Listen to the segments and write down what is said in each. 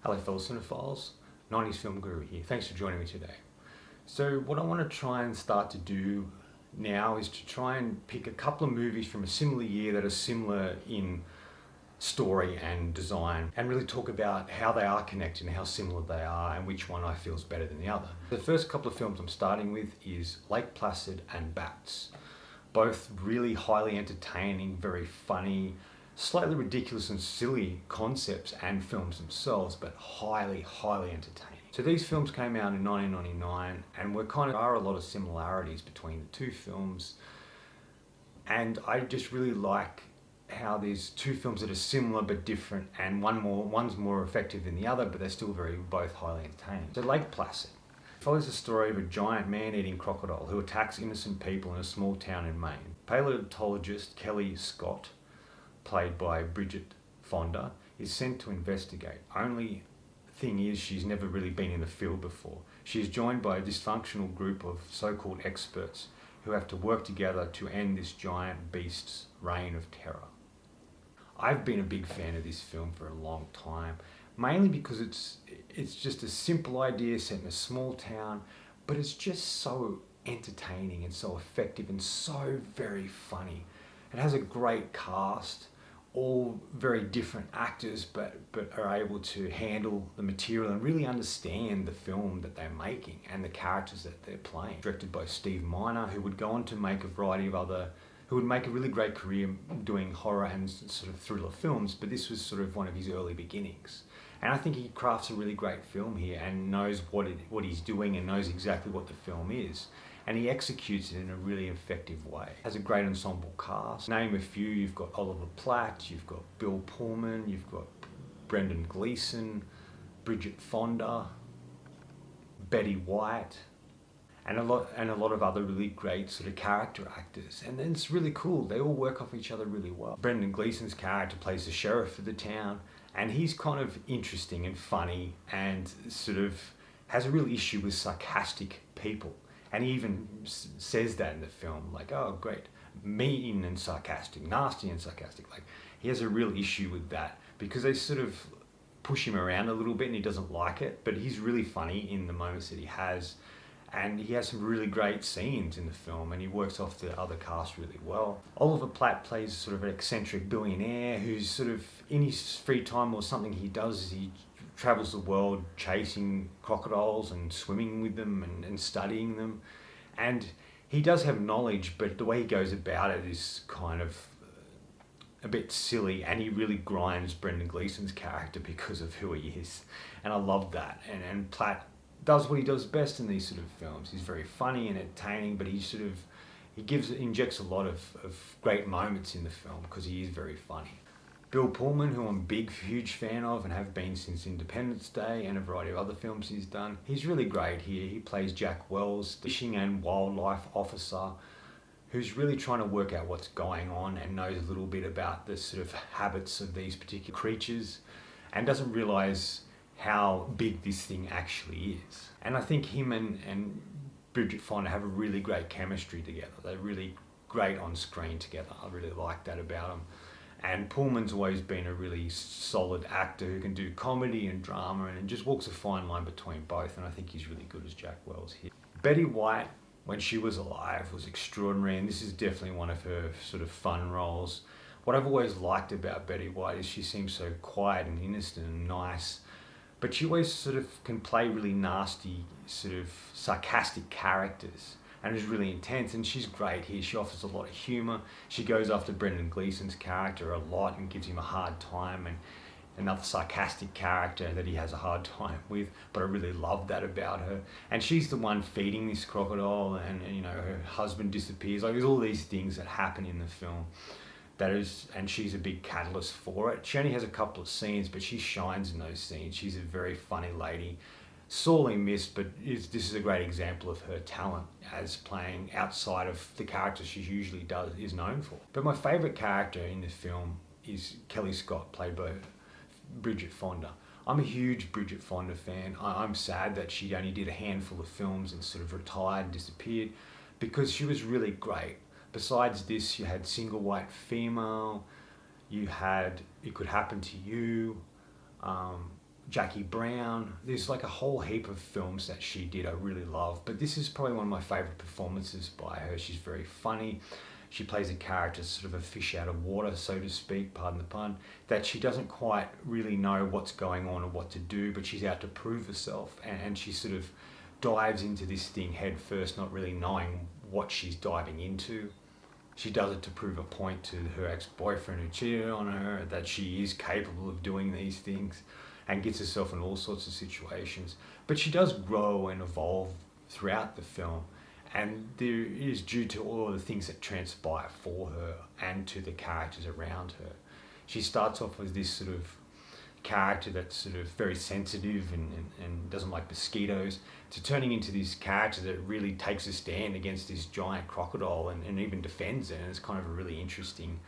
Hello fellow cinephiles, 90s Film Guru here. Thanks for joining me today. So what I want to try and start to do now is to try and pick a couple of movies from a similar year that are similar in story and design, and really talk about how they are connected and how similar they are and which one I feel is better than the other. The first couple of films I'm starting with is Lake Placid and Bats. Both really highly entertaining, very funny, slightly ridiculous and silly concepts and films themselves, but highly entertaining. So these films came out in 1999 and are a lot of similarities between the two films. And I just really like how there's two films that are similar but different, and one's more effective than the other, but they're still both highly entertaining. So Lake Placid follows the story of a giant man-eating crocodile who attacks innocent people in a small town in Maine. Paleontologist Kelly Scott, played by Bridget Fonda, is sent to investigate. Only thing is, she's never really been in the field before. She is joined by a dysfunctional group of so-called experts who have to work together to end this giant beast's reign of terror. I've been a big fan of this film for a long time, mainly because it's just a simple idea set in a small town, but it's just so entertaining and so effective and so very funny. It has a great cast, all very different actors, but are able to handle the material and really understand the film that they're making and the characters that they're playing. Directed by Steve Miner, who would go on to make who would make a really great career doing horror and sort of thriller films, but this was sort of one of his early beginnings. And I think he crafts a really great film here and knows what he's doing and knows exactly what the film is. And he executes it in a really effective way. Has a great ensemble cast. Name a few: you've got Oliver Platt, you've got Bill Pullman, you've got Brendan Gleeson, Bridget Fonda, Betty White, and a lot of other really great sort of character actors. And then it's really cool. They all work off each other really well. Brendan Gleeson's character plays the sheriff of the town, and he's kind of interesting and funny and sort of has a real issue with sarcastic people. And he even says that in the film, like, oh great, mean and sarcastic, nasty and sarcastic. Like, he has a real issue with that because they sort of push him around a little bit and he doesn't like it, but he's really funny in the moments that he has. And he has some really great scenes in the film, and he works off the other cast really well. Oliver Platt plays sort of an eccentric billionaire who's sort of, in his free time, or something he does is he travels the world chasing crocodiles and swimming with them and studying them. And he does have knowledge, but the way he goes about it is kind of a bit silly, and he really grinds Brendan Gleeson's character because of who he is. And I love that. And Platt does what he does best in these sort of films. He's very funny and entertaining, but he injects a lot of great moments in the film because he is very funny. Bill Pullman, who I'm a huge fan of and have been since Independence Day and a variety of other films he's done. He's really great here. He plays Jack Wells, the fishing and wildlife officer, who's really trying to work out what's going on and knows a little bit about the sort of habits of these particular creatures and doesn't realise how big this thing actually is. And I think him and Bridget Fonda have a really great chemistry together. They're really great on screen together. I really like that about them. And Pullman's always been a really solid actor who can do comedy and drama and just walks a fine line between both, and I think he's really good as Jack Wells here. Betty White, when she was alive, was extraordinary, and this is definitely one of her sort of fun roles. What I've always liked about Betty White is she seems so quiet and innocent and nice, but she always sort of can play really nasty, sort of sarcastic characters, and is really intense, and she's great here. She offers a lot of humour. She goes after Brendan Gleeson's character a lot and gives him a hard time, and another sarcastic character that he has a hard time with, but I really love that about her. And she's the one feeding this crocodile, and you know, her husband disappears. Like, there's all these things that happen in the film and she's a big catalyst for it. She only has a couple of scenes, but she shines in those scenes. She's a very funny lady, sorely missed, but this is a great example of her talent as playing outside of the characters she usually is known for. But my favourite character in the film is Kelly Scott, played by Bridget Fonda. I'm a huge Bridget Fonda fan. I'm sad that she only did a handful of films and sort of retired and disappeared, because she was really great. Besides this, you had Single White Female, you had It Could Happen to You, Jackie Brown. There's like a whole heap of films that she did I really love, but this is probably one of my favourite performances by her. She's very funny. She plays a character, sort of a fish out of water, so to speak, pardon the pun, that she doesn't quite really know what's going on or what to do, but she's out to prove herself, and she sort of dives into this thing head first, not really knowing what she's diving into. She does it to prove a point to her ex-boyfriend who cheated on her, that she is capable of doing these things, and gets herself in all sorts of situations. But she does grow and evolve throughout the film, and there is due to all of the things that transpire for her and to the characters around her. She starts off as this sort of character that's sort of very sensitive and doesn't like mosquitoes, to turning into this character that really takes a stand against this giant crocodile and even defends it, and it's kind of a really interesting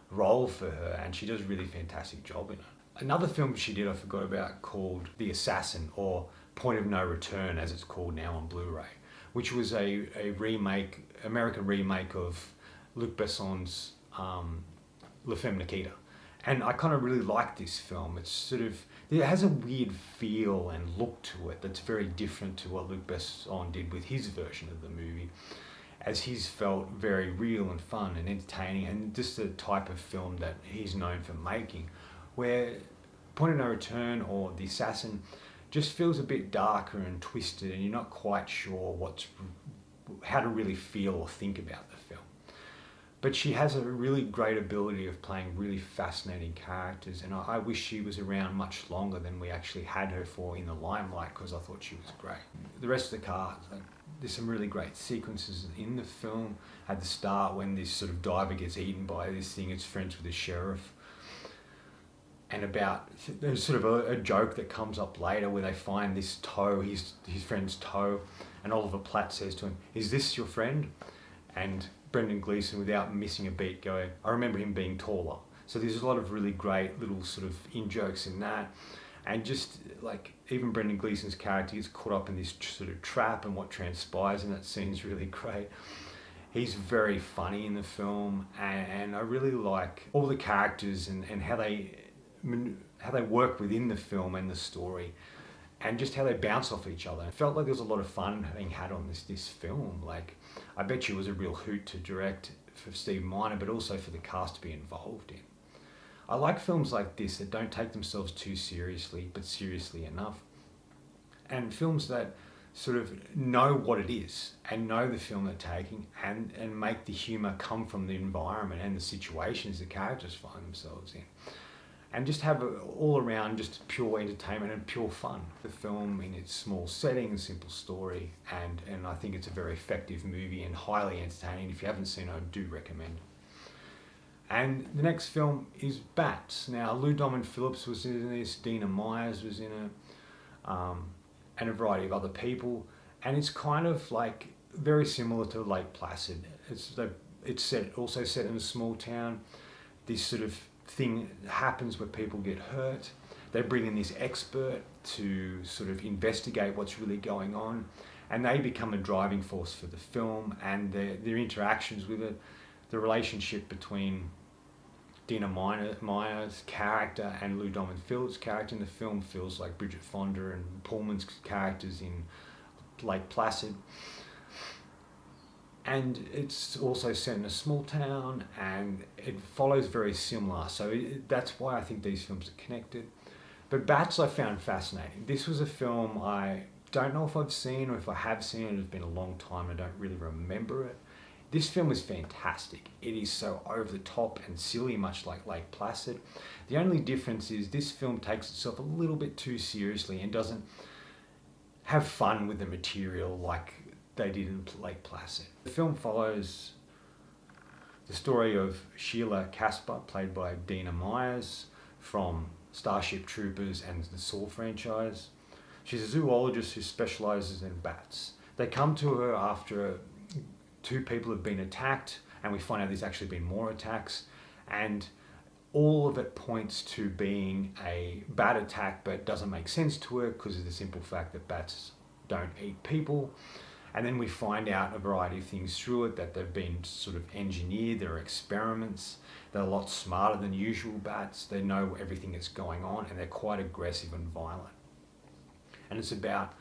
role for her, and she does a really fantastic job in it. Another film she did I forgot about, called The Assassin, or Point of No Return as it's called now on Blu-ray, which was a remake, American remake of Luc Besson's La Femme Nikita. And I kind of really like this film. It's sort of, it has a weird feel and look to it that's very different to what Luc Besson did with his version of the movie, as he's felt very real and fun and entertaining, and just the type of film that he's known for making, where Point of No Return, or The Assassin, just feels a bit darker and twisted, and you're not quite sure how to really feel or think about the film. But she has a really great ability of playing really fascinating characters, and I wish she was around much longer than we actually had her for in the limelight, because I thought she was great. The rest of the cast, there's some really great sequences in the film. At the start, when this sort of diver gets eaten by this thing, it's friends with the sheriff. And there's sort of a joke that comes up later where they find this toe, his friend's toe, and Oliver Platt says to him, "Is this your friend?" And Brendan Gleeson, without missing a beat, going, "I remember him being taller." So there's a lot of really great little sort of in-jokes in that. And just like, even Brendan Gleeson's character gets caught up in this sort of trap, and what transpires in that scene is really great. He's very funny in the film, and I really like all the characters and how they work within the film and the story, and just how they bounce off each other. It felt like there was a lot of fun being had on this film. Like, I bet you it was a real hoot to direct for Steve Miner, but also for the cast to be involved in. I like films like this that don't take themselves too seriously, but seriously enough. And films that sort of know what it is and know the film they're taking, and make the humour come from the environment and the situations the characters find themselves in. And just have all around just pure entertainment and pure fun. The film in its small setting, simple story, and I think it's a very effective movie and highly entertaining. If you haven't seen it, I do recommend it. And the next film is Bats. Now, Lou Diamond Phillips was in this, Dina Myers was in it, and a variety of other people. And it's kind of like very similar to Lake Placid. It's also set in a small town. This sort of thing happens where people get hurt. They bring in this expert to sort of investigate what's really going on, and they become a driving force for the film, and their interactions with it. The relationship between Dina Myers' character and Lou Diamond Phillips' character in the film feels like Bridget Fonda and Pullman's characters in Lake Placid. And it's also set in a small town, and it follows very similar. So that's why I think these films are connected. But Bats I found fascinating. This was a film I don't know if I've seen, or if I have seen it, it's been a long time, I don't really remember it. This film is fantastic. It is so over the top and silly, much like Lake Placid. The only difference is this film takes itself a little bit too seriously and doesn't have fun with the material like they did in Lake Placid. The film follows the story of Sheila Casper, played by Dina Myers, from Starship Troopers and the Saw franchise. She's a zoologist who specialises in bats. They come to her after two people have been attacked, and we find out there's actually been more attacks, and all of it points to being a bat attack, but it doesn't make sense to her because of the simple fact that bats don't eat people. And then we find out a variety of things through it, that they've been sort of engineered, they're experiments, they're a lot smarter than usual bats, they know everything that's going on, and they're quite aggressive and violent. And it's about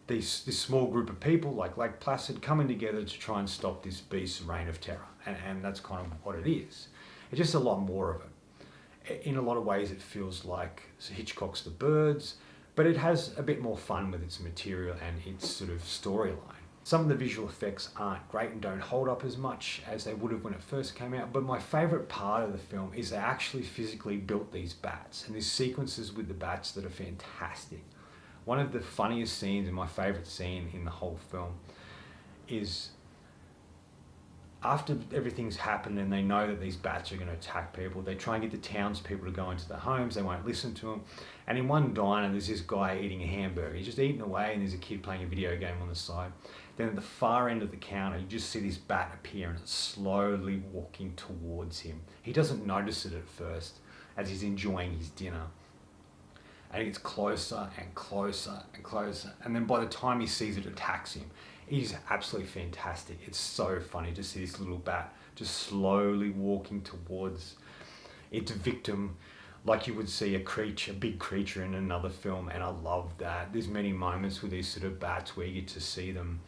this small group of people like Lake Placid coming together to try and stop this beast's reign of terror. And that's kind of what it is. It's just a lot more of it. In a lot of ways, it feels like Hitchcock's The Birds, but it has a bit more fun with its material and its sort of storyline. Some of the visual effects aren't great and don't hold up as much as they would have when it first came out, but my favourite part of the film is they actually physically built these bats, and there's sequences with the bats that are fantastic. One of the funniest scenes, and my favourite scene in the whole film, is after everything's happened and they know that these bats are going to attack people, they try and get the townspeople to go into their homes. They won't listen to them. And in one diner, there's this guy eating a hamburger. He's just eating away, and there's a kid playing a video game on the side. Then at the far end of the counter, you just see this bat appear, and it's slowly walking towards him. He doesn't notice it at first as he's enjoying his dinner. And it gets closer and closer and closer. And then by the time he sees it, attacks him. He's absolutely fantastic. It's so funny to see this little bat just slowly walking towards its victim, like you would see a big creature in another film. And I love that. There's many moments with these sort of bats where you get to see them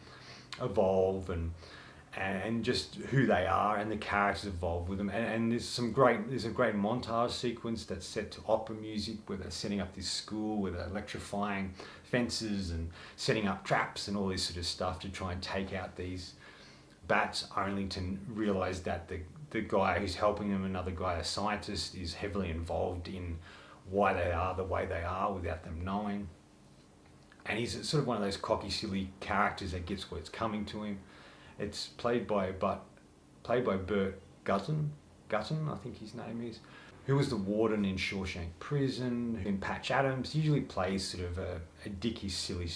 evolve and just who they are, and the characters evolve with them. And there's a great montage sequence that's set to opera music where they're setting up this school with electrifying fences and setting up traps and all this sort of stuff to try and take out these bats, only to realize that the guy who's helping them, another guy, a scientist, is heavily involved in why they are the way they are without them knowing. And he's sort of one of those cocky, silly characters that gets what's coming to him. It's played by Burt Gutton, I think his name is, who was the warden in Shawshank Prison, who in Patch Adams usually plays sort of a dicky, silly,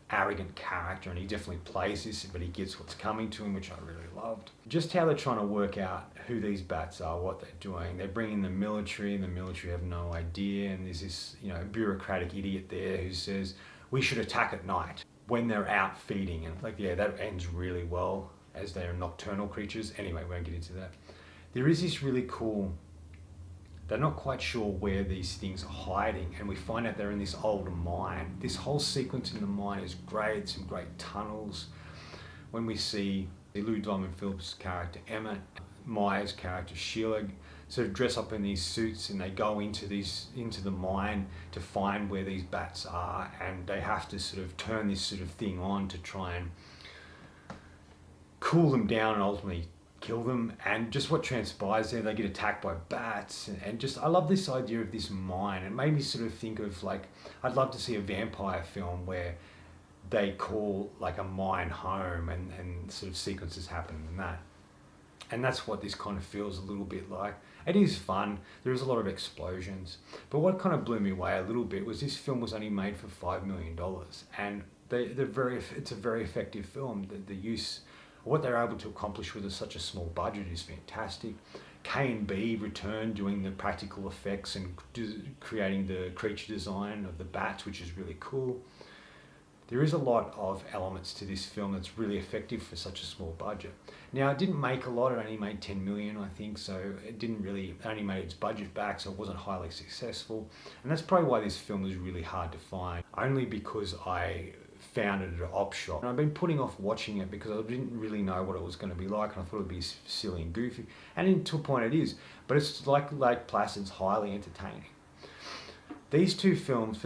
arrogant character, and he definitely plays this, but he gets what's coming to him, which I really loved. Just how they're trying to work out who these bats are, what they're doing. They bring in the military, and the military have no idea, and there's this bureaucratic idiot there who says, we should attack at night when they're out feeding. And that ends really well, as they are nocturnal creatures. Anyway, we won't get into that. There is this really cool, they're not quite sure where these things are hiding, and we find out they're in this old mine. This whole sequence in the mine is great, some great tunnels. When we see Lou Diamond Phillips' character Emmett, Maya's character Sheila, sort of dress up in these suits, and they go into the mine to find where these bats are, and they have to sort of turn this sort of thing on to try and cool them down and ultimately kill them. And just what transpires there, they get attacked by bats, and just I love this idea of this mine. It made me sort of think of, like, I'd love to see a vampire film where they call like a mine home, and sort of sequences happen in that. And that's what this kind of feels a little bit like. It is fun. There is a lot of explosions. But what kind of blew me away a little bit was this film was only made for $5 million. And it's a very effective film. The use, what they're able to accomplish with such a small budget is fantastic. K&B returned doing the practical effects and creating the creature design of the bats, which is really cool. There is a lot of elements to this film that's really effective for such a small budget. Now, it didn't make a lot. It only made 10 million, I think, so it only made its budget back, so it wasn't highly successful. And that's probably why this film is really hard to find, only because I found it at an op shop. And I've been putting off watching it because I didn't really know what it was going to be like, and I thought it would be silly and goofy. And to a point it is, but it's like Lake Placid's highly entertaining. For these two films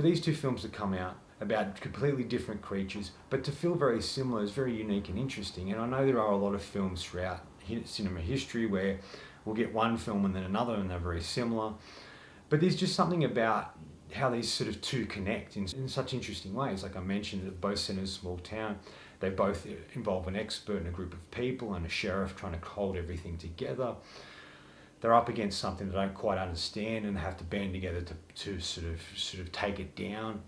to come out about completely different creatures, but to feel very similar is very unique and interesting. And I know there are a lot of films throughout cinema history where we'll get one film and then another and they're very similar. But there's just something about how these sort of two connect in such interesting ways. Like I mentioned, they're both set in a small town. They both involve an expert and a group of people and a sheriff trying to hold everything together. They're up against something they don't quite understand and they have to band together to sort of take it down.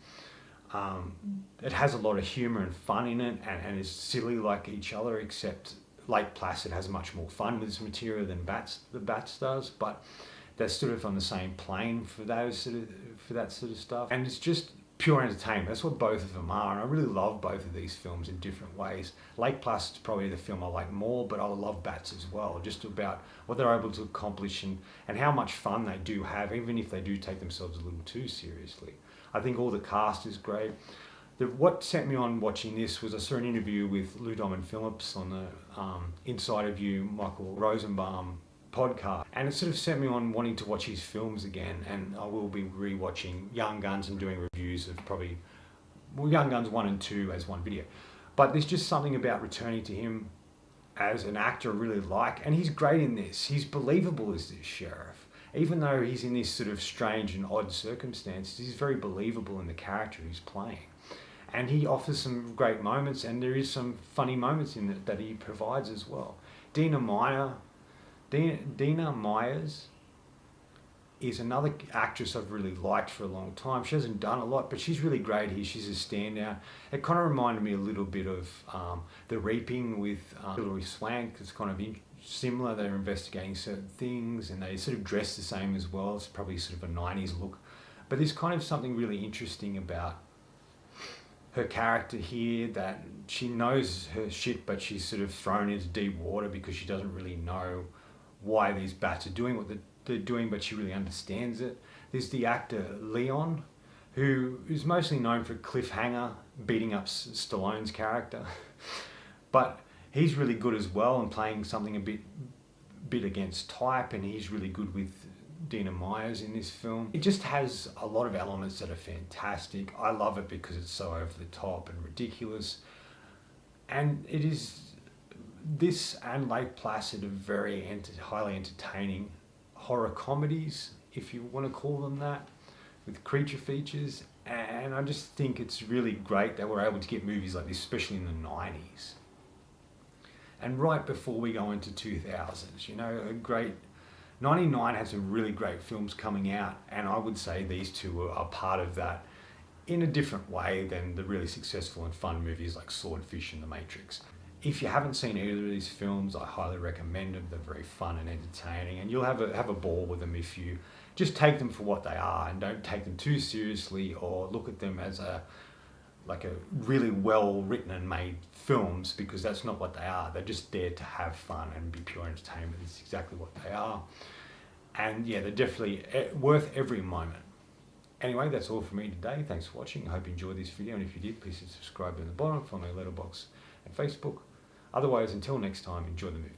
It has a lot of humour and fun in it, and is silly like each other, except Lake Placid has much more fun with its material than the Bats does, but they're sort of on the same plane for that sort of stuff. And it's just pure entertainment. That's what both of them are, and I really love both of these films in different ways. Lake Placid's probably the film I like more, but I love Bats as well, just about what they're able to accomplish and how much fun they do have, even if they do take themselves a little too seriously. I think all the cast is great. What set me on watching this was I saw an interview with Lou Diamond Phillips on the Inside of You, Michael Rosenbaum podcast, and it sort of set me on wanting to watch his films again, and I will be rewatching Young Guns and doing reviews of probably Young Guns 1 and 2 as one video. But there's just something about returning to him as an actor I really like, and he's great in this. He's believable as this sheriff. Even though he's in this sort of strange and odd circumstances, he's very believable in the character he's playing. And he offers some great moments, and there is some funny moments in it that he provides as well. Dina Myers is another actress I've really liked for a long time. She hasn't done a lot, but she's really great here. She's a standout. It kind of reminded me a little bit of The Reaping with Hilary Swank. It's kind of similar. They're investigating certain things, and they sort of dress the same as well. It's probably sort of a 90s look. But there's kind of something really interesting about her character here, that she knows her shit, but she's sort of thrown into deep water because she doesn't really know why these bats are doing what they're doing, but she really understands it. There's the actor Leon, who is mostly known for Cliffhanger, beating up Stallone's character, but he's really good as well and playing something a bit against type, and he's really good with Dina Myers in this film. It just has a lot of elements that are fantastic. I love it because it's so over the top and ridiculous, and it is, this and Lake Placid are very highly entertaining horror comedies, if you want to call them that, with creature features. And I just think it's really great that we're able to get movies like this, especially in the 90s. And right before we go into 2000s, you know, a great 99 had some really great films coming out, and I would say these two are part of that in a different way than the really successful and fun movies like Swordfish and The Matrix. If you haven't seen either of these films, I highly recommend them. They're very fun and entertaining, and you'll have a ball with them if you just take them for what they are and don't take them too seriously or look at them as a really well written and made films, because that's not what they are. They're just there to have fun and be pure entertainment. It's exactly what they are. And yeah, they're definitely worth every moment. Anyway, that's all from me today. Thanks for watching. I hope you enjoyed this video, and if you did, please subscribe in the bottom, follow my letterbox and Facebook. Otherwise, until next time, enjoy the movie.